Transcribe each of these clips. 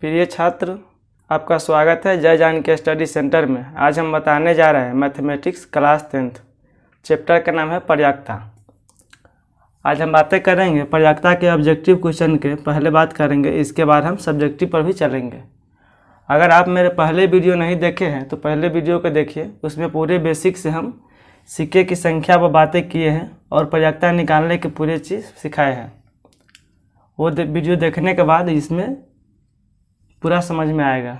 प्रिय छात्र, आपका स्वागत है जय जानकी स्टडी सेंटर में। आज हम बताने जा रहे हैं मैथमेटिक्स क्लास 10th। चैप्टर का नाम है प्रयाक्ता। आज हम बातें करेंगे प्रयाक्ता के ऑब्जेक्टिव क्वेश्चन के। पहले बात करेंगे, इसके बाद हम सब्जेक्टिव पर भी चलेंगे। अगर आप मेरे पहले वीडियो नहीं देखे हैं तो पहले वीडियो को देखिए, उसमें पूरे बेसिक से हम सिक्के की संख्या पर बातें किए हैं और प्रयाक्ता निकालने की पूरी चीज़ सिखाए हैं। वो वीडियो देखने के बाद इसमें पूरा समझ में आएगा।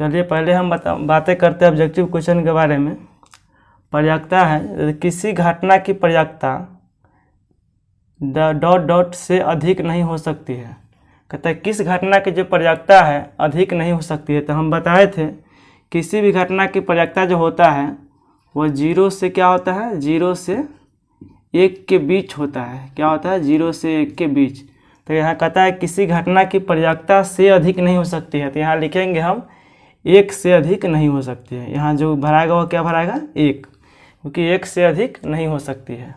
चलिए पहले हम बातें करते हैं ऑब्जेक्टिव क्वेश्चन के बारे में। प्रयाक्ता है, किसी घटना की प्रयाक्ता डॉट डॉट से अधिक नहीं हो सकती है। कहता है किस घटना की जो प्रयाक्ता है अधिक नहीं हो सकती है। तो हम बताए थे किसी भी घटना की प्रयाक्ता जो होता है वो 0 से क्या होता है, 0 से 1 के बीच होता है। क्या होता है, 0 से 1 के बीच। तो यहाँ कहता है किसी घटना की प्रयाक्ता से अधिक नहीं हो सकती है। तो यहाँ लिखेंगे हम 1 से अधिक नहीं हो सकती है। यहाँ जो भराएगा वो क्या भराएगा, 1, क्योंकि 1 से अधिक नहीं हो सकती है।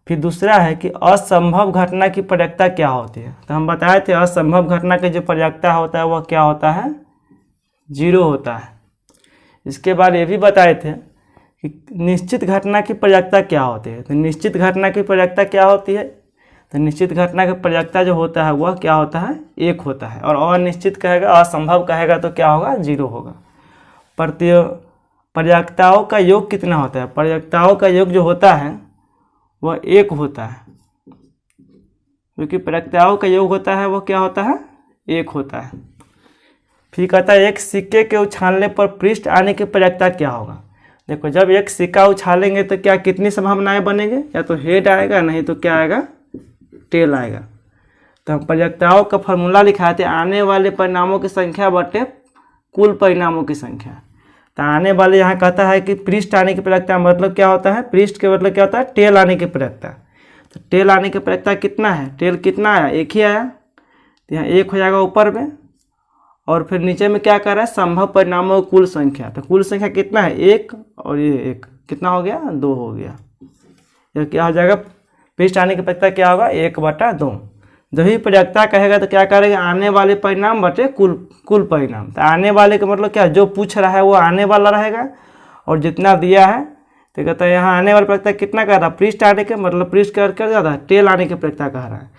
फिर दूसरा है कि असंभव घटना की प्रयाक्ता क्या होती है। तो हम बताए थे असंभव घटना की जो प्रयाक्ता होता है वह क्या होता है, 0 होता है। इसके बाद ये भी बताए थे कि निश्चित घटना की प्रयाक्ता क्या होती है। तो निश्चित घटना की प्रयाक्ता क्या होती है, तो निश्चित घटना की प्रयाक्ता जो होता है वह क्या होता है, 1 होता है। और अनिश्चित कहेगा, असंभव कहेगा तो क्या होगा, 0 होगा। प्रयाक्ताओं का योग कितना होता है, प्रयाक्ताओं का योग जो होता है वह 1 होता है, क्योंकि प्रयाक्ताओं का योग होता है वह क्या होता है, 1 होता है। फिर कहता है एक सिक्के के उछालने पर पृष्ठ आने की प्रयाक्ता क्या होगा। देखो, जब एक सिक्का उछालेंगे तो क्या कितनी संभावनाएं बनेंगे, या तो हेड आएगा, नहीं तो क्या आएगा, टेल आएगा। तो हम प्रयाक्ताओं का फॉर्मूला लिखाए थे, आने वाले परिणामों की संख्या बटे कुल परिणामों की संख्या। तो आने वाले यहाँ कहता है कि पृष्ठ आने की प्रयाक्ता मतलब क्या होता है, पृष्ठ के मतलब क्या होता है, टेल आने की प्रयाक्ता। तो टेल आने की प्रयाक्ता कितना है, टेल कितना आया, 1 ही आया। तो यहाँ 1 हो जाएगा ऊपर में, और फिर नीचे में क्या कर रहा है, संभव परिणामों की कुल संख्या। तो कुल संख्या कितना है, 1, और ये 1 कितना हो गया, 2 हो गया। यह क्या हो जाएगा, पृष्ठ आने की प्रयाक्ता क्या होगा, 1/2। जब ही प्रयाक्ता कहेगा तो क्या करेगा, आने वाले परिणाम बटे कुल परिणाम। तो आने वाले का मतलब क्या, जो पूछ रहा है वो आने वाला रहेगा, और जितना दिया है तो कहता है यहाँ आने वाली प्रयाक्ता कितना कह रहा है, पृष्ठ आने के मतलब पृष्ठ कर जाता है, टेल आने की प्रयाक्ता कह रहा है।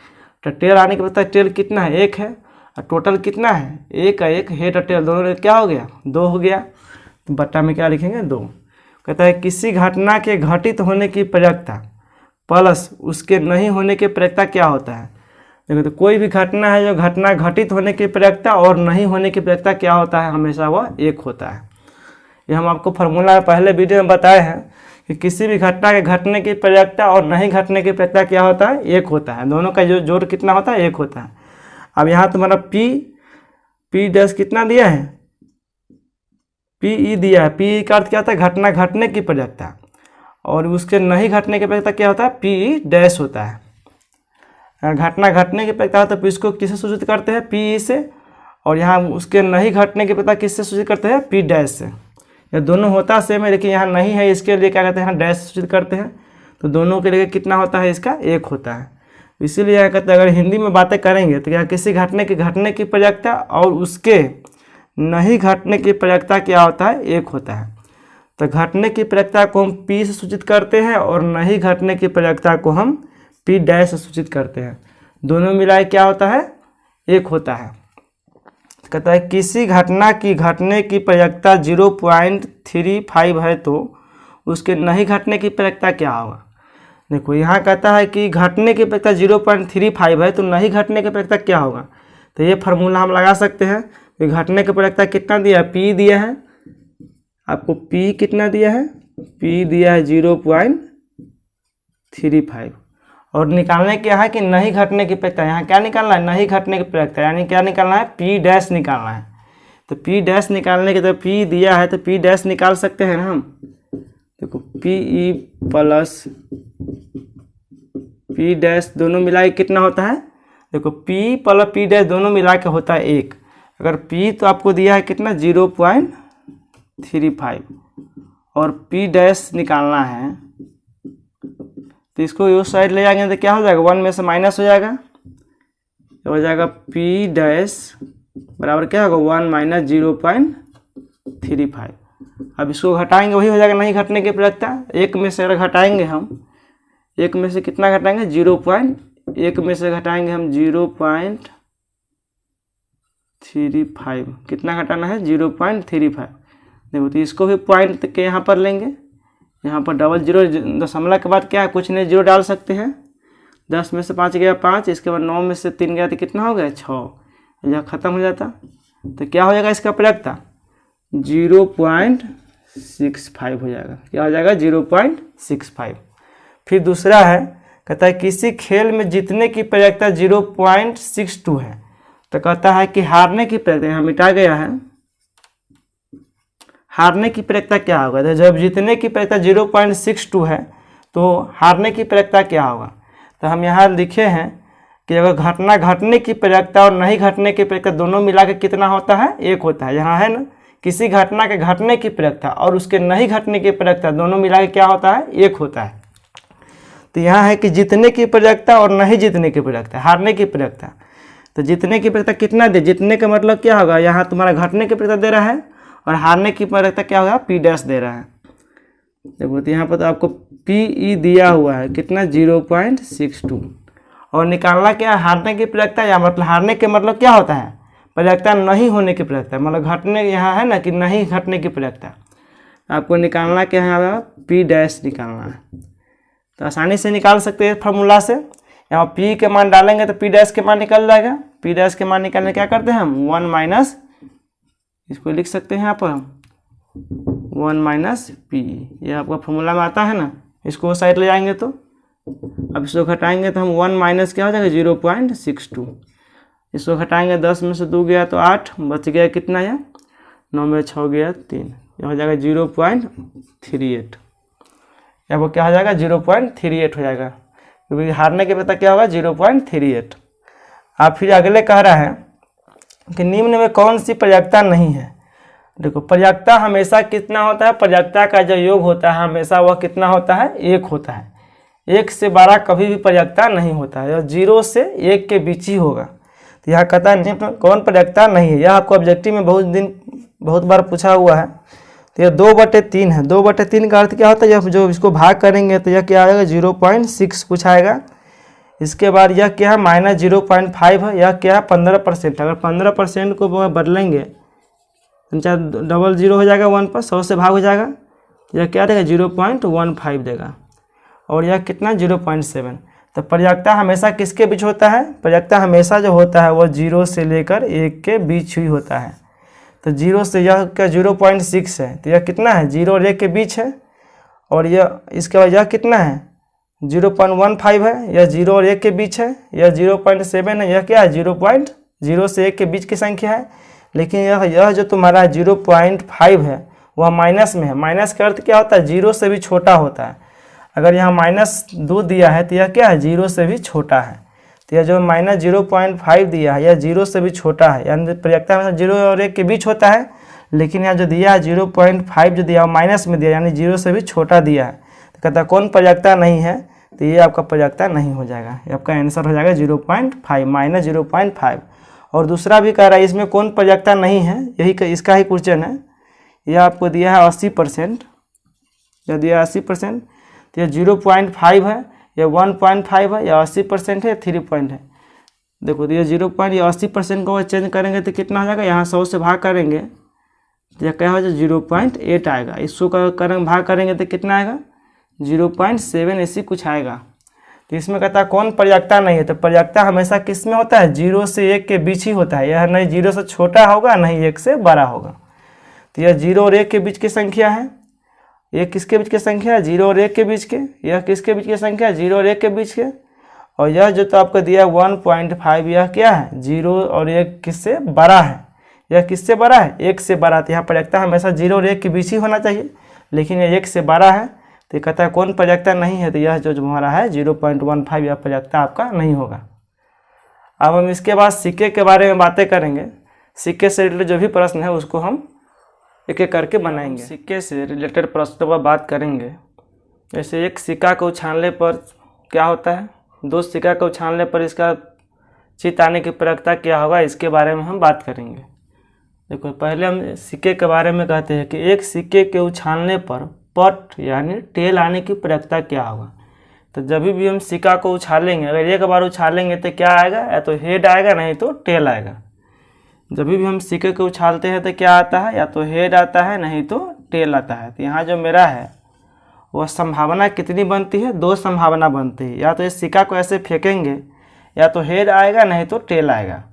तो टेल आने की प्रयाक्ता टेल कितना है, 1 है, और टोटल कितना है, 1 है, 1 हेड और टेल दोनों क्या हो गया, 2 हो गया। तो बट्टा में क्या लिखेंगे, 2। कहता है किसी घटना के घटित होने की प्रयाक्ता प्लस उसके नहीं होने की प्रयाक्ता क्या होता है। देखो, तो कोई भी घटना है जो घटना घटित होने की प्रयाक्ता और नहीं होने की प्रयाक्ता क्या होता है, हमेशा वह 1 होता है। ये हम आपको फार्मूला पहले वीडियो में बताए हैं कि किसी भी घटना के घटने की प्रयाक्ता और नहीं घटने की प्रयाक्ता क्या होता है, 1 होता है। दोनों का जो जोड़ कितना होता है, 1 होता है। अब यहाँ तुम्हारा पी डैश कितना दिया है, पी दिया है। पी का अर्थ क्या होता है, घटना घटने की प्रयाक्ता, और उसके नहीं घटने की प्रयाक्ता क्या होता है, पी डैश होता है। घटना घटने की प्रयाक्ता तो इसको किससे सूचित करते हैं, पी से, और यहाँ उसके नहीं घटने की प्रयाक्ता किससे सूचित करते हैं, पी डैश से। ये दोनों होता सेम है, लेकिन यहाँ नहीं है, इसके लिए क्या कहते हैं, डैश सूचित करते हैं। तो दोनों के लिए कितना होता है, इसका 1 होता है। इसीलिए यहाँ कहते हैं अगर हिंदी में बातें करेंगे तो यहाँ किसी घटने की प्रयाक्ता और उसके नहीं घटने की प्रयाक्ता क्या होता है, 1 होता है। तो घटने की प्रयाक्ता को हम पी से सूचित करते हैं और नहीं घटने की प्रयाक्ता को हम पी डैश से सूचित करते हैं। दोनों मिलाए क्या होता है, 1 होता है। कहता है किसी घटना की घटने की प्रयाक्ता 0.35 है तो उसके नहीं घटने की प्रयाक्ता क्या होगा। देखो, यहाँ कहता है कि घटने की प्रयाक्ता 0.35 है तो नहीं घटने की प्रयाक्ता क्या होगा। तो ये फार्मूला हम लगा सकते हैं कि घटने की प्रयाक्ता कितना दिया है, पी दिया है आपको, P कितना दिया है, P दिया है 0.35, और निकालने क्या है कि नहीं घटने की प्रयाक्ता। यहाँ क्या निकालना है, नहीं घटने की प्रयाक्ता, यानी क्या निकालना है, P डैश निकालना है। तो P डैश निकालने के तो P दिया है तो P डैश निकाल सकते हैं ना हम। देखो, PE प्लस P डैश दोनों मिला के कितना होता है, देखो P प्लस P डैश दोनों मिला के होता है 1। अगर P तो आपको दिया है कितना, 0.35, और P डैश निकालना है तो इसको उस साइड ले जाएंगे तो क्या हो जाएगा, 1 में से माइनस हो जाएगा, हो जाएगा पी डैश बराबर क्या होगा 1 माइनस 0.35। अब इसको घटाएंगे वही हो जाएगा नहीं घटने की प्रवृत्ता। एक में से अगर घटाएंगे हम, एक में से कितना घटाएंगे 1 में से घटाएंगे हम 0.35। कितना घटाना है 0.35। देखो तो इसको भी पॉइंट के यहाँ पर लेंगे, यहाँ पर डबल जीरो दशमलव के बाद क्या है कुछ नहीं जीरो डाल सकते हैं। 10 में से 5 गया 5, इसके बाद 9 में से 3 गया तो कितना हो गया 6, यह खत्म हो जाता। तो क्या हो जाएगा इसका प्रवृत्ता 0.65 हो जाएगा। क्या हो जाएगा 0.65। फिर दूसरा है कहता है किसी खेल में जीतने की प्रवृत्ता 0.62 है। तो कहता है कि हारने की प्रवृत्ता, यहाँ मिटा गया है, हारने की प्रवृत्ता क्या होगा। तो जब जीतने की प्रवृत्ता 0.62 है तो हारने की प्रवृत्ता क्या होगा। तो हम यहाँ लिखे हैं कि अगर घटना घटने की प्रवृत्ता और नहीं घटने की प्रवृत्ता दोनों मिला के कितना होता है 1 होता है। यहाँ है ना किसी घटना के घटने की प्रवृत्ता और उसके नहीं घटने की प्रवृत्ता दोनों मिला के क्या होता है 1 होता है। तो यहाँ है कि जीतने की प्रवृत्ता और नहीं जीतने की प्रवृत्ता, हारने की प्रवृत्ता। तो जीतने की प्रवृत्ता कितना दे, जीतने का मतलब क्या होगा, यहाँ तुम्हारा घटने की प्रवृत्ता दे रहा है और हारने की प्रवृत्ता क्या होगा पी डैश दे रहा है। देखो तो यहाँ पर तो आपको पी ई दिया हुआ है कितना 0.62 और निकालना क्या है हारने की प्रवृत्ता, या मतलब हारने के मतलब क्या होता है प्रवृत्ता नहीं होने की प्रवृत्ता, मतलब घटने यहाँ है ना कि नहीं घटने की प्रवृत्ता। आपको निकालना क्या है पी डैश निकालना है। तो आसानी से निकाल सकते हैं फार्मूला से। यहाँ पी के मान डालेंगे तो पी डैश के मान निकल जाएगा। पी डैश के मान निकालने क्या करते हैं हम 1 माइनस, इसको लिख सकते हैं यहाँ पर 1 माइनस पी, ये आपका फॉर्मूला में आता है ना। इसको साइड ले जाएंगे तो अब इसको घटाएंगे तो हम 1 माइनस क्या हो जाएगा 0.62। इसको घटाएंगे 10 में से 2 गया तो 8, बच गया कितना है 9 में 6 गया 3, यह हो जाएगा 0.38। या वो क्या हो जाएगा 0.38 हो जाएगा, क्योंकि हारने के पता क्या होगा 0.38। आप फिर अगले कह रहा है कि निम्न में कौन सी प्रवृत्ता नहीं है। देखो प्रवृत्ता हमेशा कितना होता है, प्रवृत्ता का जो योग होता है हमेशा वह कितना होता है 1 होता है। 1 से 12 कभी भी प्रवृत्ता नहीं होता है, और 0 से 1 के बीच ही होगा। तो यह कहता है निम्न कौन प्रवृत्ता नहीं है। यह आपको ऑब्जेक्टिव में बहुत बार पूछा हुआ है। तो यह 2/3 है। 2/3 का अर्थ क्या होता है, जब जो इसको भाग करेंगे तो यह क्या आएगा 0.6 कुछ आएगा। इसके बाद यह क्या है -0.5 है। यह क्या है 15%। अगर 15% को बदलेंगे तो डबल 0 हो जाएगा 1 पर, 100 से भाग हो जाएगा। यह क्या देगा 0.15 देगा। और यह कितना 0.7। तो प्रवृत्ता हमेशा किसके बीच होता है, प्रवृत्ता हमेशा जो होता है वह 0 से लेकर 1 के बीच ही होता है। तो 0 से यह क्या 0.6 है, तो यह कितना है 0 और 1 के बीच है। और यह इसके बाद यह कितना है 0.15 है, यह 0 और 1 के बीच है। यह 0.7 है, यह क्या है 0 से 1 के बीच की संख्या है। लेकिन यह जो तुम्हारा 0.5 है वह माइनस में है। माइनस का अर्थ क्या होता है 0 से भी छोटा होता है। अगर यहाँ -2 दिया है तो यह क्या है 0 से भी छोटा है। तो यह जो -0.5 दिया है यह 0 से भी छोटा है, यानी प्रवृत्ता में 0 और 1 के बीच होता है। लेकिन यहाँ जो दिया है 0.5 जो दिया है माइनस में दिया, यानी 0 से भी छोटा दिया है। तो कहता कौन प्रवृत्ता नहीं है, तो ये आपका प्रवृत्ता नहीं हो जाएगा। ये आपका आंसर हो जाएगा 0.5 -0.5। और दूसरा भी कह रहा है इसमें कौन प्रवृत्ता नहीं है, यही इसका ही क्वेश्चन है। यह आपको दिया है 80%, यह दिया 80%। तो यह 0.5 है, यह 1.5 है, यह 80% है, 3 पॉइंट है। देखो तो ये 80% को चेंज करेंगे तो कितना हो जाएगा, यहाँ 100 से भाग करेंगे तो यह क्या हो जाएगा 0.8 आएगा। इसको करेंगे भाग करेंगे तो कितना आएगा 0.7 ऐसी कुछ आएगा। तो इसमें कहता है कौन प्रवृत्ता नहीं है, तो प्रवृत्ता हमेशा किस में होता है 0 से 1 के बीच ही होता है। यह नहीं 0 से छोटा होगा नहीं 1 से बड़ा होगा। तो यह 0 और 1 के बीच की संख्या है। ये किसके बीच की संख्या है 0 और 1 के बीच के। यह किसके बीच की संख्या है 0 और 1 के बीच के। और यह जो तो आपको दिया 1.5 यह क्या है 0 और 1 किससे बड़ा है। यह किससे बड़ा है 1 से बड़ा। तो यहाँ प्रवृत्ता हमेशा 0 और 1 के बीच ही होना चाहिए, लेकिन यह 1 से बड़ा है। तो ये कहता है कौन प्रवृत्ता नहीं है, तो यह जो हमारा है 0.15 यह प्रवृत्ता आपका नहीं होगा। अब हम इसके बाद सिक्के के बारे में बातें करेंगे। सिक्के से रिलेटेड जो भी प्रश्न है उसको हम एक एक करके बनाएंगे। सिक्के से रिलेटेड प्रश्नों पर बात करेंगे। जैसे एक सिक्का को उछालने पर क्या होता है, 2 सिक्का को उछालने पर इसका चित आने की प्रक्रिया क्या होगा, इसके बारे में हम बात करेंगे। देखो पहले हम सिक्के के बारे में कहते हैं कि एक सिक्के के उछालने पर पट यानी टेल आने की प्रक्रिया क्या होगा। तो जब भी हम सिक्का को उछालेंगे, अगर एक बार उछालेंगे तो क्या आएगा, या तो हेड आएगा नहीं तो टेल आएगा। जब भी हम सिक्के को उछालते हैं तो क्या आता है, या तो हेड आता है नहीं तो टेल आता है। तो यहाँ जो मेरा है वह संभावना कितनी बनती है, 2 संभावना बनती है। या तो इस सिक्का को ऐसे फेंकेंगे, या तो हेड आएगा नहीं तो टेल आएगा।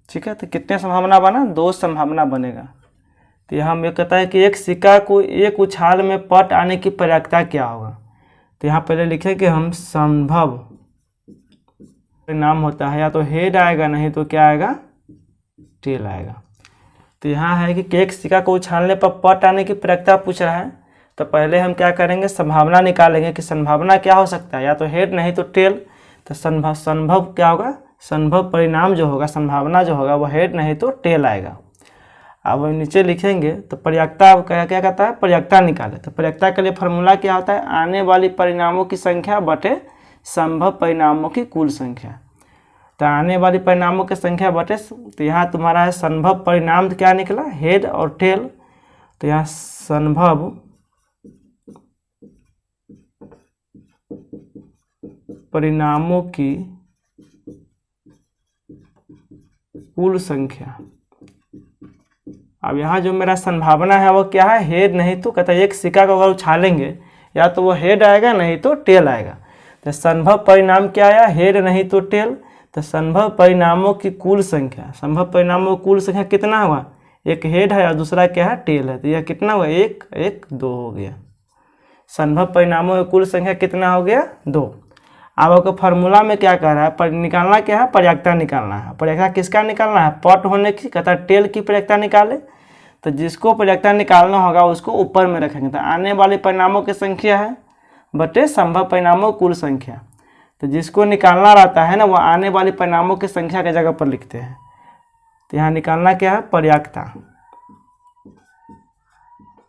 ठीक है, तो कितने संभावना बना, 2 संभावना बनेगा। तो यहाँ हमें कहता है कि एक सिक्का को एक उछाल में पट आने की प्रक्रिया क्या होगा। तो यहाँ पहले लिखे कि हम संभव परिणाम होता है, या तो हेड आएगा नहीं तो क्या आएगा, टेल आएगा। तो यहाँ है कि एक सिक्का को उछालने पर पट आने की प्रक्रिया पूछ रहा है। तो पहले हम क्या करेंगे, संभावना निकालेंगे कि संभावना क्या हो सकता है, या तो हेड नहीं तो टेल। तो संभव क्या होगा, संभव परिणाम जो होगा, संभावना जो होगा, वह हेड नहीं तो टेल आएगा। अब नीचे लिखेंगे तो प्रक्रिया क्या क्या कहता है, प्रक्रिया निकाले। तो प्रक्रिया के लिए फॉर्मूला क्या होता है, आने वाली परिणामों की संख्या बटे संभव परिणामों की कुल संख्या। तो आने वाली परिणामों की संख्या बटे, तो यहाँ तुम्हारा है संभव परिणाम क्या निकला, हेड और टेल। तो यहाँ संभव परिणामों की कुल संख्या। अब यहाँ जो मेरा संभावना है वो क्या है, हेड नहीं तो, कहता है एक सिक्का को अगर उछालेंगे या तो वो हेड आएगा नहीं तो टेल आएगा। तो संभव परिणाम क्या आया, हेड नहीं तो टेल। तो संभव परिणामों की कुल संख्या, संभव परिणामों की कुल संख्या कितना हुआ, एक हेड है और दूसरा क्या है, टेल है। तो यह कितना हुआ, 1 1 2 हो गया। संभव परिणामों की कुल संख्या कितना हो गया, 2। अब आपको फार्मूला में क्या कह रहा है, पर निकालना क्या है, प्रक्रिया निकालना है। प्रक्रिया किसका निकालना है, पट होने की, कहता है टेल की प्रक्रिया निकाले। तो जिसको प्रक्रिया निकालना होगा उसको ऊपर में रखेंगे। तो आने वाले परिणामों की संख्या है बटे संभव परिणामों की कुल संख्या। तो जिसको निकालना रहता है ना, वो आने वाली परिणामों की संख्या के जगह पर लिखते हैं। तो यहाँ निकालना क्या है, प्रक्रिया।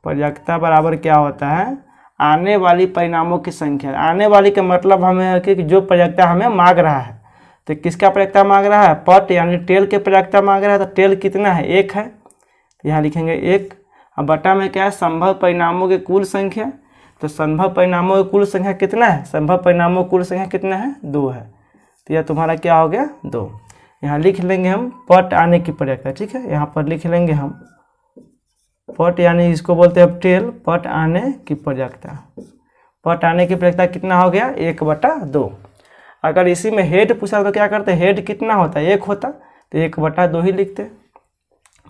प्रक्रिया बराबर क्या होता है, आने वाली परिणामों की संख्या। आने वाली का मतलब हमें है कि जो प्रक्रिया हमें मांग रहा है। तो किसका प्रक्रिया मांग रहा है, पट यानी टेल के प्रक्रिया मांग रहा है। तो टेल कितना है, 1 है। तो यहाँ लिखेंगे 1। अब बटा में क्या है, संभव परिणामों की कुल संख्या। तो संभव परिणामों की कुल संख्या कितना है, संभव परिणामों की कुल संख्या कितना है, 2 है। तो यह तुम्हारा क्या हो गया, 2। यहाँ लिख लेंगे हम पट आने की प्रक्रिया। ठीक है, यहाँ पर लिख लेंगे हम पट यानी इसको बोलते हैं टेल, पट आने की प्रक्रिया। पट आने की प्रक्रिया कितना हो गया, 1/2। अगर इसी में हेड पूछा तो क्या करते, हेड कितना होता है, 1 होता। तो 1/2 ही लिखते।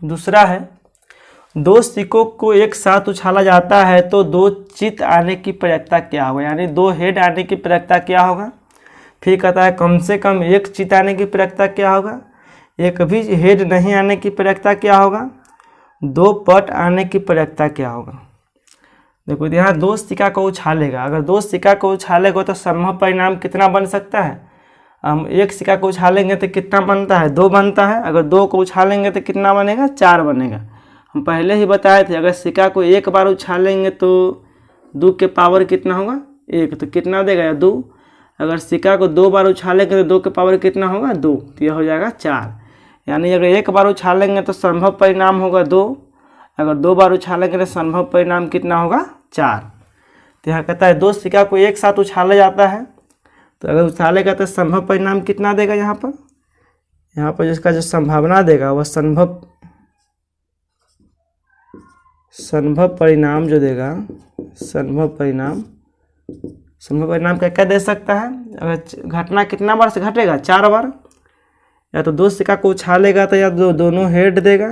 दूसरा है, 2 सिक्कों को एक साथ उछाला जाता है तो 2 चित आने की प्रक्रिया क्या होगा, यानी 2 हेड आने की प्रक्रिया क्या होगा। फिर कहता है कम से कम 1 चित आने की प्रक्रिया क्या होगा, एक भी हेड नहीं आने की प्रक्रिया क्या होगा, 2 पट आने की प्रक्रिया क्या होगा। देखो यहाँ 2 सिक्का को उछालेगा, अगर 2 सिक्का को उछालेगा तो संभव परिणाम कितना बन सकता है, हम 1 सिक्का को उछालेंगे तो कितना बनता है, 2 बनता है। अगर 2 को उछालेंगे तो कितना बनेगा, 4 बनेगा। हम पहले ही बताए थे, अगर सिक्का को एक बार उछालेंगे तो 2 के पावर कितना होगा, 1। तो कितना देगा, 2। अगर सिक्का को 2 बार उछालेंगे तो 2 के पावर कितना होगा, 2। तो यह हो जाएगा 4। यानी अगर 1 बार उछालेंगे तो संभव परिणाम होगा 2। अगर 2 बार उछालेंगे तो संभव परिणाम कितना होगा, 4। तो यहाँ कहता है 2 सिक्का को एक साथ उछाला जाता है। तो अगर उछालेगा तो संभव परिणाम कितना देगा, यहाँ पर जिसका जो संभावना देगा वह संभव परिणाम जो देगा, संभव परिणाम क्या क्या दे सकता है। अगर घटना कितना बार से घटेगा, 4 बार। या तो 2 सिक्का को उछालेगा तो या दोनों हेड देगा,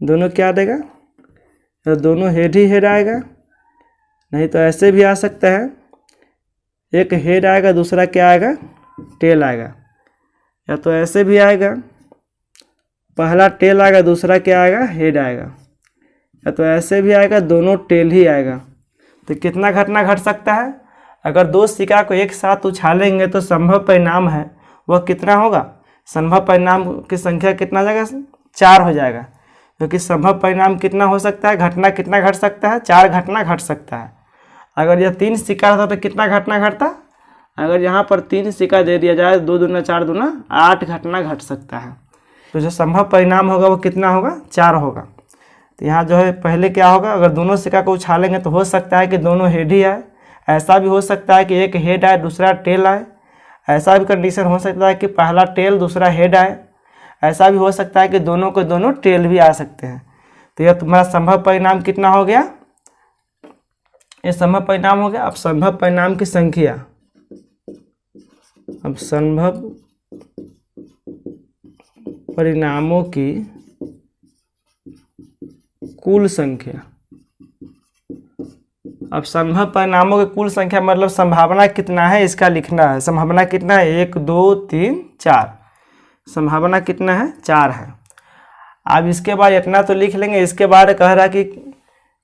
दोनों क्या देगा, या दोनों हेड ही हेड आएगा। नहीं तो ऐसे भी आ सकता है, एक हेड आएगा दूसरा क्या आएगा, टेल आएगा। या तो ऐसे भी आएगा, पहला टेल आएगा दूसरा क्या आएगा, हेड आएगा। या तो ऐसे भी आएगा, दोनों टेल ही आएगा। तो कितना घटना घट सकता है, अगर 2 सिक्का को एक साथ उछालेंगे तो संभव परिणाम है वह कितना होगा, संभव परिणाम की संख्या कितना जाएगा, 4 हो जाएगा। क्योंकि संभव परिणाम कितना हो सकता है, घटना कितना घट सकता है, 4 घटना घट सकता है। अगर यह 3 सिक्का रहता तो कितना घटना घटता, अगर यहाँ पर 3 सिक्का दे दिया जाए 2 दूना 4 दूना 8 घटना घट सकता है। तो जो संभव परिणाम होगा वो कितना होगा, 4 होगा। तो यहाँ जो है पहले क्या होगा, अगर दोनों सिक्का को उछालेंगे तो हो सकता है कि दोनों हेड ही आए, ऐसा भी हो सकता है कि एक हेड आए दूसरा टेल आए, ऐसा भी कंडीशन हो सकता है कि पहला टेल दूसरा हेड आए, ऐसा भी हो सकता है कि दोनों को दोनों टेल भी आ सकते हैं। तो यह तुम्हारा संभव परिणाम कितना हो गया, ये संभव परिणाम हो गया। अब संभव परिणाम की संख्या, अब संभव परिणामों की कुल संख्या, अब संभव परिणामों की कुल संख्या मतलब संभावना कितना है इसका लिखना है। संभावना कितना है, 1 2 3 4, संभावना कितना है, 4 है। अब इसके बाद इतना तो लिख लेंगे। इसके बाद कह रहा है कि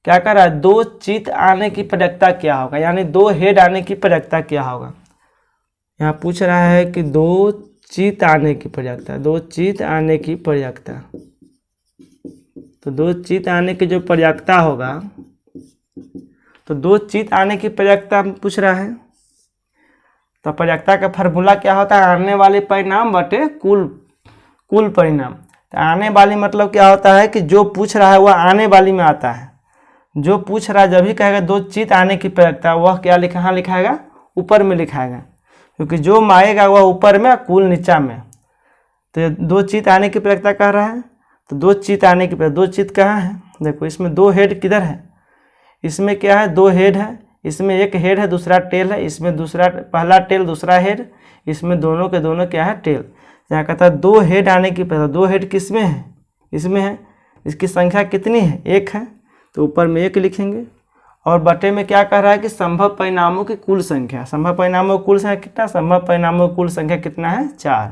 क्या कर रहा है, 2 चित आने की प्रयत्ता क्या होगा, यानी 2 हेड आने की प्रयत्ता क्या होगा। यहाँ पूछ रहा है कि 2 चित आने की प्रयत्ता, 2 चित आने की प्रयत्ता। तो 2 चित आने की जो प्रयत्ता होगा, तो 2 चित आने की प्रयत्ता पूछ रहा है। तो प्रयत्ता का फार्मूला क्या होता है, आने वाले परिणाम बटे कुल परिणाम। तो आने वाली मतलब क्या होता है कि जो पूछ रहा है वह आने वाली में आता है। जो पूछ रहा है जब भी कहेगा 2 चित आने की प्रयत्ता, वह क्या कहाँ लिखाएगा, ऊपर में लिखाएगा, क्योंकि जो आएगा वह ऊपर में कुल नीचा में। तो 2 चित आने की प्रयत्ता कह रहा है। तो 2 चित आने की प्रयत्ता, 2 चित कहाँ है, देखो इसमें 2 हेड किधर है, इसमें क्या है 2 हेड है, इसमें एक हेड है दूसरा टेल है, इसमें दूसरा पहला टेल दूसरा हेड, इसमें दोनों के दोनों क्या है टेल। यहाँ कहता है 2 हेड आने की प्रयत्ता, 2 हेड किस में है, इसमें है। इसकी संख्या कितनी है, 1 है, तो ऊपर में 1 लिखेंगे। और बटे में क्या कह रहा है कि संभव परिणामों की कुल संख्या, संभव परिणामों की कुल संख्या कितना, संभव परिणामों की कुल संख्या कितना है, 4।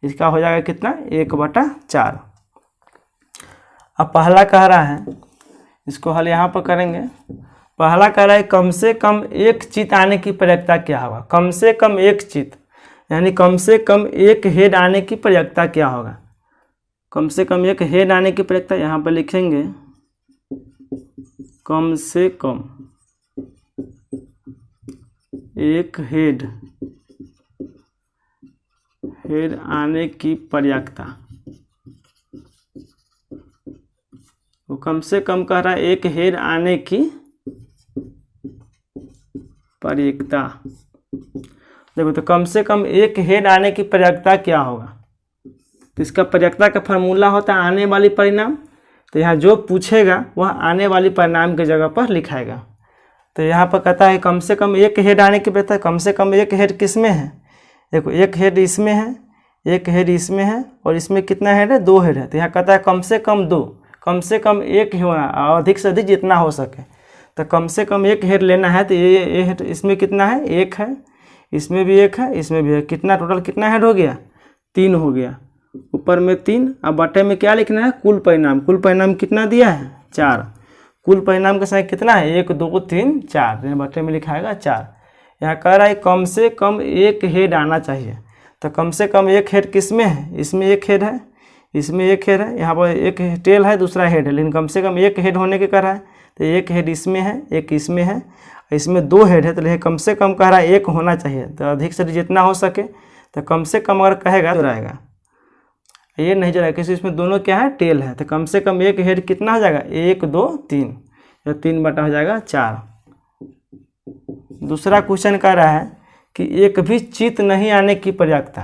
इसका हो जाएगा कितना, 1/4। अब पहला कह रहा है, इसको हल यहाँ पर करेंगे। पहला कह रहा है कम से कम 1 चित आने की प्रयत्ता क्या होगा, कम से कम 1 चित, यानी कम से कम 1 हेड आने की प्रयत्ता क्या होगा। कम से कम 1 हेड आने की प्रयत्ता यहाँ पर लिखेंगे, कम से कम 1 हेड आने की प्रयत्ता। वो कम से कम कह रहा है 1 हेड आने की प्रयत्ता। देखो तो कम से कम 1 हेड आने की प्रयत्ता क्या होगा, तो इसका प्रयत्ता का फार्मूला होता है आने वाली परिणाम। तो यहाँ जो पूछेगा वह आने वाली परिणाम की जगह पर लिखाएगा। तो यहाँ पर कहता है कम से कम 1 हेड आने की प्रयत्ता, कम से कम 1 हेड किस में है, देखो 1 हेड इसमें है, 1 हेड इसमें है, और इसमें कितना हेड है, 2 हेड है। तो यहाँ कहता है कम से कम 2, कम से कम 1 होना, अधिक से अधिक जितना हो सके। तो कम से कम 1 हेड लेना है। तो ये हेड इसमें कितना है, 1 है, इसमें भी 1 है, इसमें भी है, कितना टोटल कितना हेड हो गया, 3 हो गया, ऊपर में 3। अब बटे में क्या लिखना है, कुल परिणाम। कुल परिणाम कितना दिया है, 4। कुल परिणाम का संख्या कितना है, 1 2 3 4, बटे में लिखाएगा 4। यहाँ कह रहा है कम से कम 1 हेड आना चाहिए। तो कम से कम 1 हेड किस में है, इसमें 1 हेड है, इसमें 1 हेड है, यहाँ पर 1 टेल है दूसरा हेड है, लेकिन कम से कम 1 हेड होने के कह रहा है। तो 1 हेड इसमें है, 1 इसमें है, इसमें 2 हेड है, तो लेकिन कम से कम कह रहा है 1 होना चाहिए। तो अधिक से जितना हो सके, तो कम से कम अगर कहेगा तो रहेगा, ये नहीं चलेगा किसी, इसमें दोनों क्या है, टेल है। तो कम से कम 1 हेड कितना हो जाएगा, 1 2 3, या 3 बटा हो जाएगा 4। दूसरा क्वेश्चन कह रहा है कि 1 भी चित नहीं आने की प्रयत्ता,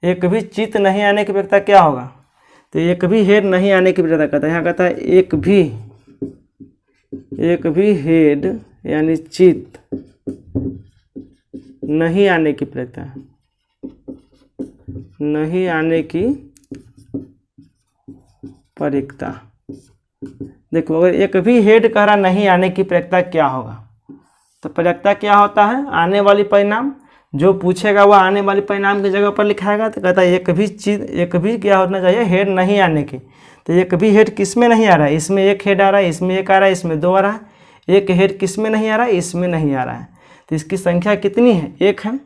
1 भी चित नहीं आने की प्रयत्ता क्या होगा। तो 1 भी हेड नहीं आने की प्रयत्ता कहता है। यहाँ कहता है 1 भी हेड यानी चित नहीं आने की प्रयत्ता, नहीं आने की प्रयत्ता। देखो अगर 1 भी हेड कह रहा नहीं आने की प्रयत्ता क्या होगा, तो प्रयत्ता क्या होता है, आने वाली परिणाम। जो पूछेगा वह आने वाली परिणाम की जगह पर लिखाएगा। तो कहता है 1 भी क्या होना चाहिए, हेड नहीं आने की। तो 1 भी हेड किस में नहीं आ रहा है, इसमें 1 हेड आ रहा है, इसमें 1 आ रहा है, इसमें 2 आ रहा है। 1 हेड किस में नहीं आ रहा है, इसमें नहीं आ रहा है। तो इसकी संख्या कितनी है, 1 है।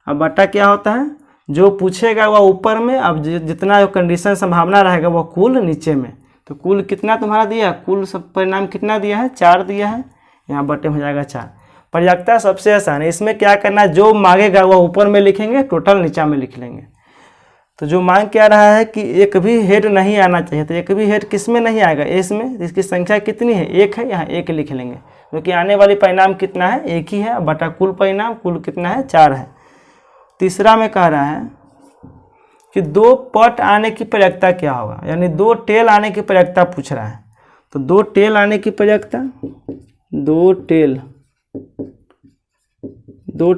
अब बटा क्या होता है, जो पूछेगा वह ऊपर में, अब जितना कंडीशन संभावना रहेगा वह कुल नीचे में। तो कुल कितना तुम्हारा दिया, कुल सब परिणाम कितना दिया है, 4 दिया है। यहाँ बटे हो जाएगा 4। प्रयोक्ता सबसे आसान है, इसमें क्या करना है, जो मांगेगा वह ऊपर में लिखेंगे, टोटल नीचा में लिख लेंगे। तो जो मांग क्या रहा है कि एक भी हेड नहीं आना चाहिए, तो एक भी हेड किस में नहीं आएगा, एस में। इसकी संख्या कितनी है, एक है, यहाँ एक लिख लेंगे, क्योंकि आने वाली परिणाम कितना है, एक ही है, बटा कुल परिणाम, कुल कितना है, 4 है। तीसरा में कह रहा है कि 2 पट आने की प्रयोक्ता क्या होगा, यानी 2 टेल आने की प्रयोक्ता पूछ रहा है। तो 2 टेल आने की प्रयोक्ता, 2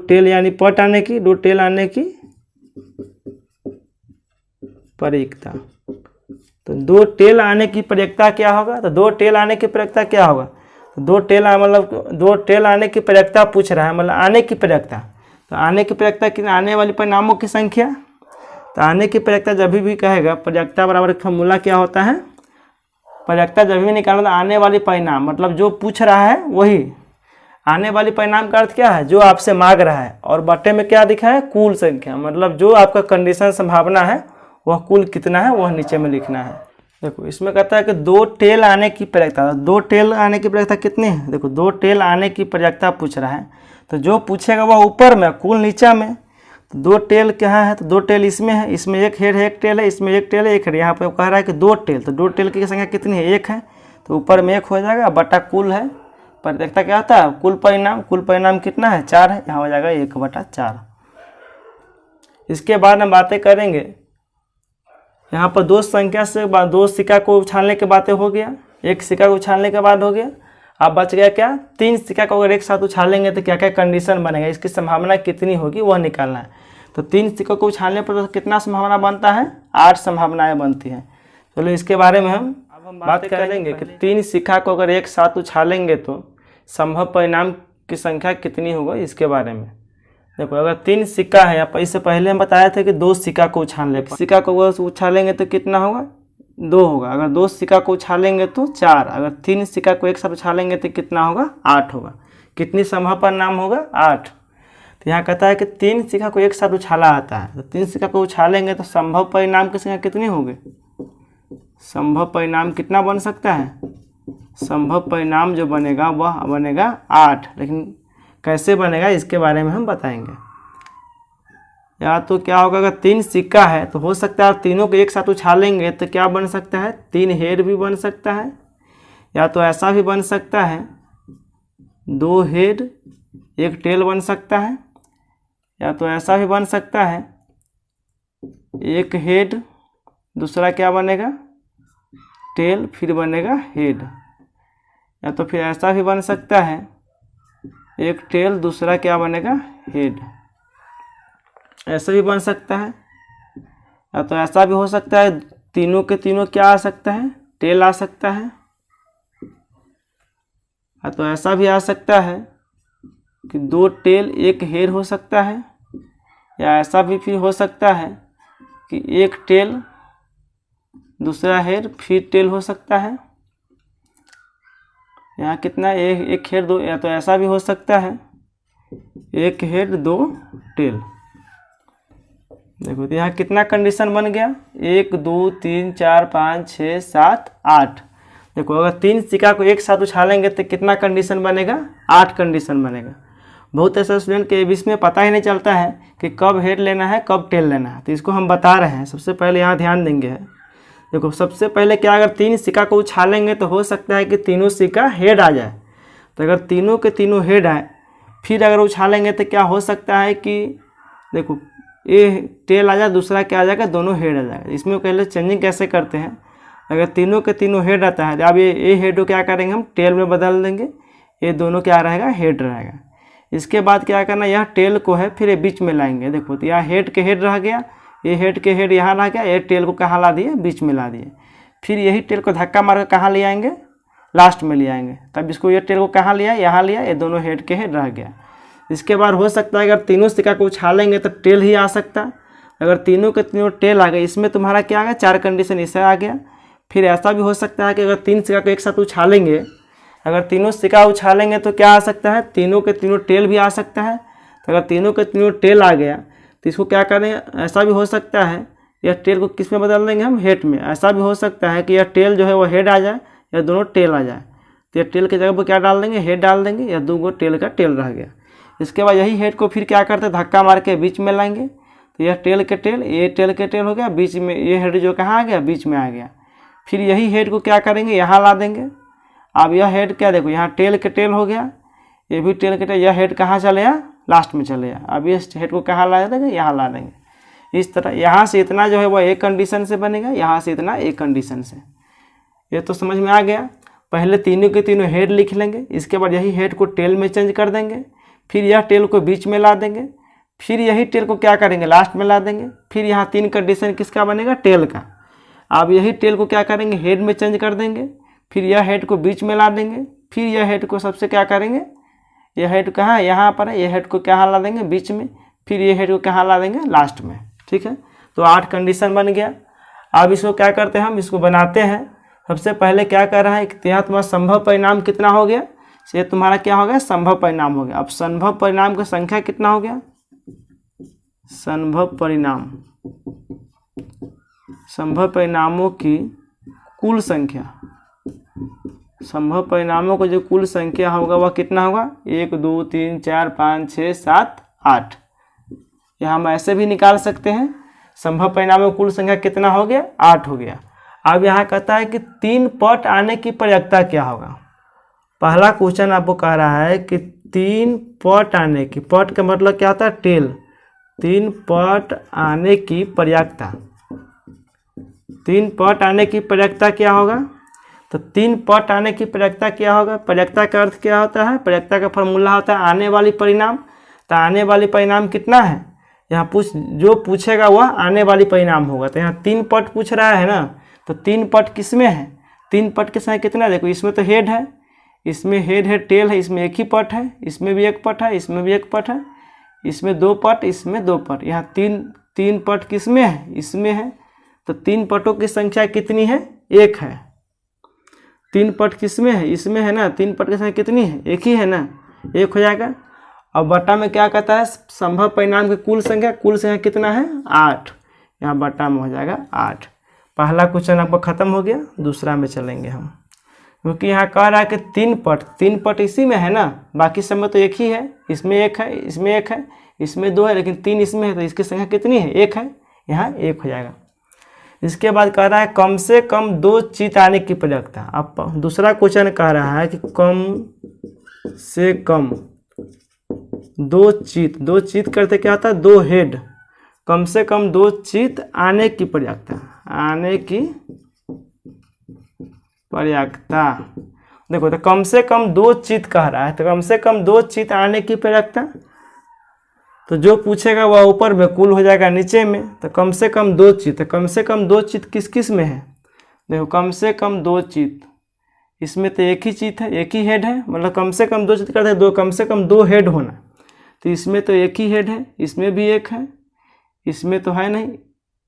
टेल यानी पट आने की, 2 टेल आने की प्रयोक्ता। तो 2 टेल आने की प्रयोक्ता क्या होगा, तो 2 टेल आने की प्रयोक्ता क्या होगा, तो 2 टेल मतलब 2 टेल आने की प्रयोक्ता पूछ रहा है, मतलब आने की प्रयोक्ता। तो आने की प्रयोक्ता की आने वाली परिणामों की संख्या। तो आने की प्रयोक्ता जब भी कहेगा, प्रयोक्ता बराबर फॉर्मूला क्या होता है, प्रयोक्ता जब भी निकालना आने वाली परिणाम, मतलब जो पूछ रहा है वही। आने वाली परिणाम का अर्थ क्या है, जो आपसे मांग रहा है, और बटे में क्या दिखा है, कुल संख्या, मतलब जो आपका कंडीशन संभावना है वह कुल कितना है वह नीचे में लिखना है। देखो इसमें कहता है कि 2 टेल आने की प्रयोक्ता, 2 टेल आने की प्रयोक्ता कितनी है, देखो 2 टेल आने की प्रयोक्ता पूछ रहा है, तो जो पूछेगा वह ऊपर में, कुल नीचा में। तो 2 टेल कहाँ है, तो 2 टेल इसमें है, इसमें एक हेड है, एक टेल है, इसमें एक टेल है, एक हेड। यहाँ पे कह रहा है कि 2 टेल, तो 2 टेल की संख्या कितनी है, एक है, तो ऊपर में एक हो जाएगा, बटा कुल है, प्रयोक्ता क्या होता है, कुल परिणाम, कुल परिणाम कितना है, 4 है, यहाँ हो जाएगा 1/4। इसके बाद हम बातें करेंगे, यहाँ पर 2 संख्या से 2 सिक्का को उछालने के बातें हो गया, एक सिक्का को उछालने के बाद हो गया। अब बच गया क्या, 3 सिक्का को अगर एक साथ उछालेंगे तो क्या क्या कंडीशन बनेगा, इसकी संभावना कितनी होगी वह निकालना है। तो 3 सिक्कों को उछालने पर तो कितना संभावना बनता है, 8 संभावनाएं बनती हैं। चलो इसके बारे में हम बात करेंगे कि 3 सिक्का को अगर एक साथ उछालेंगे तो संभव परिणाम की संख्या कितनी होगी, इसके बारे में। देखो अगर 3 सिक्का है, या इससे पहले हम बताए थे कि 2 सिक्का को उछालने पर, सिक्का को उछालेंगे तो कितना होगा, 2 होगा। अगर 2 सिक्का को उछालेंगे तो 4, अगर 3 सिक्का को एक साथ उछालेंगे तो कितना होगा, 8 होगा। कितनी संभव परिणाम होगा, 8। तो यहाँ कहता है कि 3 सिक्का को एक साथ उछाला आता है, तो 3 सिक्का को उछालेंगे तो संभव परिणाम की संख्या कितनी होगी, संभव परिणाम कितना बन सकता है, संभव परिणाम जो बनेगा वह बनेगा 8। लेकिन कैसे बनेगा इसके बारे में हम बताएंगे। या तो क्या होगा, अगर 3 सिक्का है तो हो सकता है तीनों को एक साथ उछालेंगे तो क्या बन सकता है, 3 हेड भी बन सकता है, या तो ऐसा भी बन सकता है 2 हेड 1 टेल बन सकता है, या तो ऐसा भी बन सकता है 1 हेड दूसरा क्या बनेगा, टेल फिर बनेगा हेड, या तो फिर ऐसा भी बन सकता है 1 टेल दूसरा क्या बनेगा, हेड। ऐसा भी बन सकता है, या तो ऐसा भी हो सकता है तीनों के तीनों क्या आ सकता है, टेल आ सकता है, या तो ऐसा भी आ सकता है कि 2 टेल 1 हेड हो सकता है, या ऐसा भी फिर हो सकता है कि 1 टेल दूसरा हेड फिर टेल हो सकता है। यहाँ कितना, एक हेड 2, या तो ऐसा भी हो सकता है 1 हेड 2 टेल। देखो तो यहाँ कितना कंडीशन बन गया, 1 2 3 4 5 6 7 8। देखो अगर 3 सिक्का को एक साथ उछालेंगे तो कितना कंडीशन बनेगा, 8 कंडीशन बनेगा। बहुत ऐसा स्टूडेंट के इसमें पता ही नहीं चलता है कि कब हेड लेना है कब टेल लेना है, तो इसको हम बता रहे हैं। सबसे पहले यहाँ ध्यान देंगे है, देखो सबसे पहले क्या, अगर 3 सिक्का को उछालेंगे तो हो सकता है कि तीनों सिक्का हेड आ जाए। तो अगर तीनों के तीनों हेड आए फिर अगर उछालेंगे तो क्या हो सकता है कि देखो ये टेल आ जाए, दूसरा क्या आ जाएगा, दोनों हेड आ जाएगा। इसमें पहले चेंजिंग कैसे करते हैं, अगर तीनों के तीनों हेड आता है, अब ये हेड को क्या करेंगे हम टेल में बदल देंगे, ये दोनों क्या रहेगा, हेड रहेगा। इसके बाद क्या करना, यह टेल को है फिर ये बीच में लाएंगे। देखो तो यहाँ हेड के हेड रह गया, ये हेड के हेड यहाँ रह गया, ये टेल को कहाँ ला दिए, बीच में ला दिए। फिर यही टेल को धक्का मार कर कहाँ ले आएंगे, लास्ट में ले आएंगे। तब इसको ये टेल को कहाँ लिया, यहाँ लिया, ये दोनों हेड के हेड रह गया। इसके बाद हो सकता है अगर तीनों सिक्का को उछालेंगे तो टेल ही आ सकता। अगर तीनों के तीनों टेल आ गए, इसमें तुम्हारा क्या आ गया, 4 कंडीशन इससे आ गया। फिर ऐसा भी हो सकता है कि अगर 3 सिक्का को एक साथ उछालेंगे, अगर तीनों सिक्का उछालेंगे तो क्या आ सकता है, तीनों के तीनों टेल भी आ सकता है। तो अगर तीनों के तीनों टेल आ गया तो इसको क्या करेंगे, ऐसा भी हो सकता है यह टेल को किस में बदल देंगे हम, हेड में। ऐसा भी हो सकता है कि यह टेल जो है वो हेड आ जाए या दोनों टेल आ जाए। तो ये टेल की जगह पर क्या डाल देंगे, हेड डाल देंगे, या 2 गो टेल का टेल रह गया। इसके बाद यही हेड को फिर क्या करते हैं, धक्का मार के बीच में लाएंगे, तो यह टेल के टेल, ये टेल के टेल हो गया, बीच में ये हेड जो कहाँ आ गया, बीच में आ गया। फिर यही हेड को क्या करेंगे, यहाँ ला देंगे। अब यह हेड क्या देखो, यहाँ टेल के टेल हो गया, ये भी टेल के टेल, यह हेड कहाँ चले गया, लास्ट में चले गया। अब इस हेड को कहाँ ला देंगे, यहाँ ला देंगे। इस तरह यहाँ से इतना जो है वो एक कंडीशन से बनेगा, यहाँ से इतना एक कंडीशन से। ये तो समझ में आ गया। पहले तीनों के तीनों हेड लिख लेंगे, इसके बाद यही हेड को टेल में चेंज कर देंगे, फिर यह टेल को बीच में ला देंगे, फिर यही टेल को क्या करेंगे, लास्ट में ला देंगे। फिर यहाँ 3 कंडीशन किसका बनेगा, टेल का। अब यही टेल को क्या करेंगे, हेड में चेंज कर देंगे, फिर यह हेड को बीच में ला देंगे, फिर यह हेड को सबसे क्या करेंगे, यह हेड कहाँ है, यहाँ पर है, यह हेड को कहाँ ला देंगे, बीच में, फिर ये हेड को कहाँ ला देंगे, लास्ट में। ठीक है, तो 8 कंडीशन बन गया। अब इसको क्या करते हैं, हम इसको बनाते हैं। सबसे पहले क्या कर रहा है, यहाँ तुम्हारा संभव परिणाम कितना हो गया, ये तुम्हारा क्या हो गया, संभव परिणाम हो गया। अब संभव परिणाम की संख्या कितना हो गया, संभव परिणाम, संभव परिणामों की कुल संख्या, संभव परिणामों को जो कुल संख्या होगा वह कितना होगा, 1 2 3 4 5 6 7 8। यह हम ऐसे भी निकाल सकते हैं, संभव परिणामों की कुल संख्या कितना हो गया, 8 हो गया। अब यहाँ कहता है कि 3 पट आने की प्रयत्ता क्या होगा। पहला क्वेश्चन आपको कह रहा है कि 3 पट आने की, पट का मतलब क्या होता है, टेल, 3 पट आने की प्रयत्ता, 3 पट आने की प्रयत्ता क्या होगा। तो 3 पट आने की प्रयत्ता क्या होगा, प्रयत्ता का अर्थ क्या होता है, प्रयत्ता का फॉर्मूला होता है आने वाली परिणाम। तो आने वाली परिणाम कितना है, यहाँ जो पूछेगा वह आने वाली परिणाम होगा। तो यहाँ 3 पट पूछ रहा है ना, तो 3 पट किस में है, 3 पट के साथ कितना, देखो इसमें तो हेड है, इसमें हेड है, टेल है, इसमें एक ही पट है, इसमें भी एक पट है, इसमें भी एक पट है, इसमें 2 पट, इसमें 2 पट, यहाँ 3 पट किस में है, इसमें है। तो 3 पटों की संख्या कितनी है, 1 है। 3 पट किस में है, इसमें है ना, 3 पट की संख्या कितनी है, 1 ही है ना, 1 हो जाएगा। और बटा में क्या कहता है, संभव परिणाम की कुल संख्या, कुल संख्या कितना है, 8, यहाँ बटा में हो जाएगा 8। पहला क्वेश्चन आपका खत्म हो गया। दूसरा में चलेंगे हम, क्योंकि यहाँ कह रहा है कि 3 पट इसी में है ना, बाकी सब में तो 1 ही है, इसमें 1 है, इसमें 1 है, इसमें 2 है, लेकिन 3 इसमें है, तो इसकी संख्या कितनी है, 1 है, यहाँ 1 हो जाएगा। इसके बाद कह रहा है कम से कम 2 चित आने की प्रयत्ता। अब दूसरा क्वेश्चन कह रहा है कि कम से कम 2 चित, 2 चित करते क्या होता है, 2 हेड, कम से कम 2 चित आने की प्रयत्ता, आने की प्रयत्ता। देखो तो कम से कम 2 चित कह रहा है, तो कम से कम 2 चित आने की प्रयत्ता, तो जो पूछेगा वह ऊपर में, कुल हो जाएगा नीचे में। तो कम से कम 2 चित, कम से कम 2 चित किस किस में है, देखो कम से कम 2 चित, इसमें तो 1 ही चित है, 1 ही हेड है, मतलब कम से कम 2 चित करते हैं, 2 कम से कम 2 हेड होना। तो इसमें तो 1 ही हेड है, इसमें भी 1 है, इसमें तो है नहीं,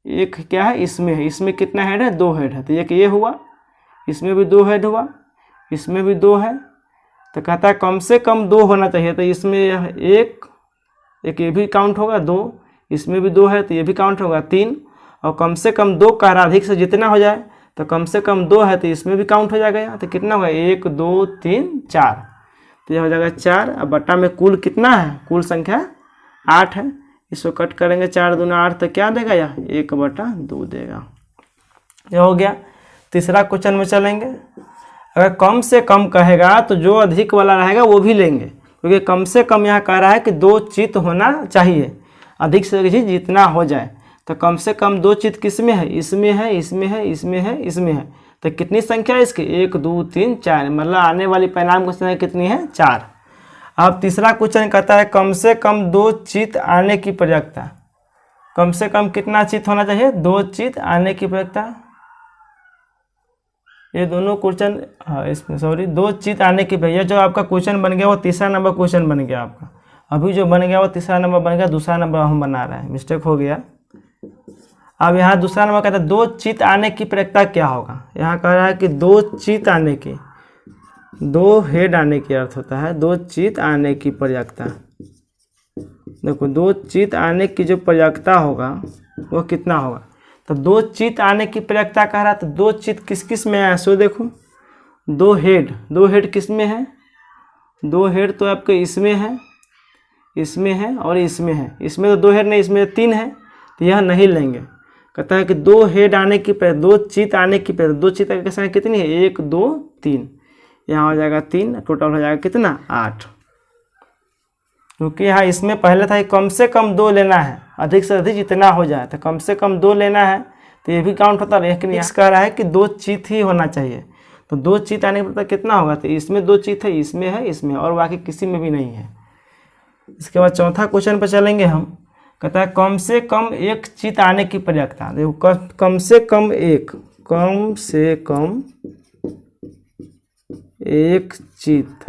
1 क्या है, इसमें है, इसमें कितना हेड है, 2 हेड है, तो 1 ये हुआ, इसमें भी 2 हेड हुआ, इसमें भी 2 है। तो कहता है कम से कम 2 होना चाहिए, तो इसमें 1 ये भी काउंट होगा, 2 इसमें भी 2 है, तो ये भी काउंट होगा 3, और कम से कम 2 का अधिक से जितना हो जाए, तो कम से कम 2 है, तो इसमें भी काउंट हो जाएगा यहाँ। तो कितना होगा, 1 2 3 4, तो यह हो जाएगा 4। अब बटा में कुल कितना है, कुल संख्या 8 है, इसको कट करेंगे, 4 दूना 8, तो क्या देगा यह 1/2 देगा। यह हो गया। तीसरा क्वेश्चन में चलेंगे। अगर कम से कम कहेगा तो जो अधिक वाला रहेगा वो भी लेंगे, क्योंकि कम से कम यहाँ कह रहा है कि 2 चित होना चाहिए, अधिक से अधिक चीज जितना हो जाए। तो कम से कम 2 चित किस में है, इसमें है, इसमें है, इसमें है, इसमें है। तो कितनी संख्या है इसकी, 1 2 3 4, मतलब आने वाली परिणाम की संख्या कितनी है, 4। अब तीसरा क्वेश्चन कहता है कम से कम 2 चित आने की प्रयत्ता। कम से कम कितना चित होना चाहिए, 2 चित आने की प्रयत्ता। ये दोनों क्वेश्चन, हाँ इसमें सॉरी, 2 चित आने की भैया, जो आपका क्वेश्चन बन गया वो तीसरा नंबर क्वेश्चन बन गया आपका। अभी जो बन गया वो तीसरा नंबर बन गया, दूसरा नंबर हम बना रहे हैं, मिस्टेक हो गया। अब यहाँ दूसरा नंबर कहता है 2 चित आने की प्रयत्ता क्या होगा। यहाँ कह रहा है कि 2 चित आने की, 2 हेड आने की अर्थ होता है 2 चित आने की प्रयत्ता। देखो 2 चित आने की जो प्रयत्ता होगा वो कितना होगा। तो 2 चित आने की प्रयत्ता कह रहा है, तो 2 चित किस किस में है, सो देखो दो हेड किस में है, दो हेड तो आपके इसमें है और इसमें है। इसमें तो दो हेड नहीं, इसमें 3 है, तो यह नहीं लेंगे। कहता है कि दो हेड आने की पहले, दो चित आने की पहले, दो चित की संख्या कितनी है, 1 2 3, यहाँ हो जाएगा 3, टोटल हो जाएगा कितना 8। क्योंकि यहाँ इसमें पहले था कि कम से कम 2 लेना है, अधिक से अधिक जितना हो जाए, तो कम से कम 2 लेना है, तो ये भी काउंट होता है। लेकिन यहाँ कह रहा है कि 2 चित ही होना चाहिए, तो 2 चित आने पर कितना होगा, तो इसमें 2 चित है, इसमें और बाकी किसी में भी नहीं है। इसके बाद चौथा क्वेश्चन पर चलेंगे हम। कहता है कम से कम 1 चित आने की प्रयत्ता। देखो कम से कम एक चित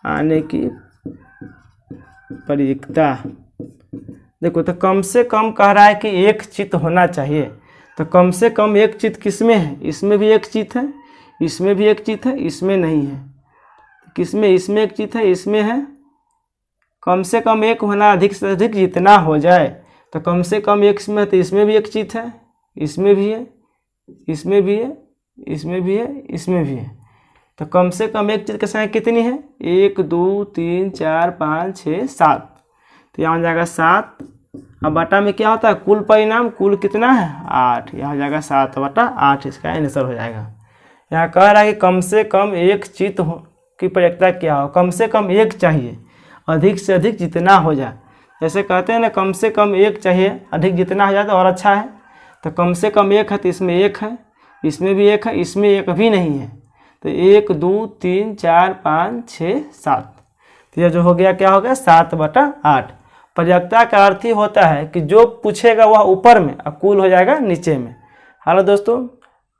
आने की प्रयत्ता। देखो तो कम से कम कह रहा है कि 1 चित होना चाहिए, तो कम से कम 1 चित किसमें है, इसमें भी 1 चित है, इसमें भी 1 चित है, इसमें नहीं है। किसमें, इसमें 1 चित है, इसमें है। कम से कम 1 होना, अधिक से अधिक जितना हो जाए, तो कम से कम 1 इसमें, तो इसमें भी 1 चित है, इसमें भी है, इसमें भी है, इसमें भी है, इसमें भी है। तो कम से कम 1 चित की संख्या कितनी है, 1 2 3 4 5 6 7, तो यहाँ हो जाएगा 7। अब बटा में क्या होता है, कुल परिणाम, कुल कितना है 8, यहाँ हो जाएगा 7/8, इसका आंसर हो जाएगा। यहाँ कह रहा है कि कम से कम 1 चित की प्रयत्ता क्या हो, कम से कम 1 चाहिए, अधिक से अधिक जितना हो जाए। जैसे कहते हैं ना, कम से कम 1 चाहिए, अधिक जितना हो जाए तो और अच्छा है। तो कम से कम 1 है, तो इसमें 1 है, इसमें भी 1 है, इसमें 1 भी नहीं है। तो 1 2 3 4 5 6 7, तो यह जो हो गया क्या हो गया 7/8। प्रयत्ता का अर्थ ही होता है कि जो पूछेगा वह ऊपर में और कुल हो जाएगा नीचे में। हेलो दोस्तों,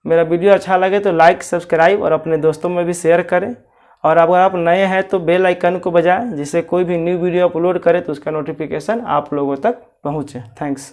मेरा वीडियो अच्छा लगे तो लाइक सब्सक्राइब और अपने दोस्तों में भी शेयर करें। और अगर आप नए हैं तो बेल आइकन को बजाएं, जिससे कोई भी न्यू वीडियो अपलोड करे तो उसका नोटिफिकेशन आप लोगों तक पहुंचे। थैंक्स।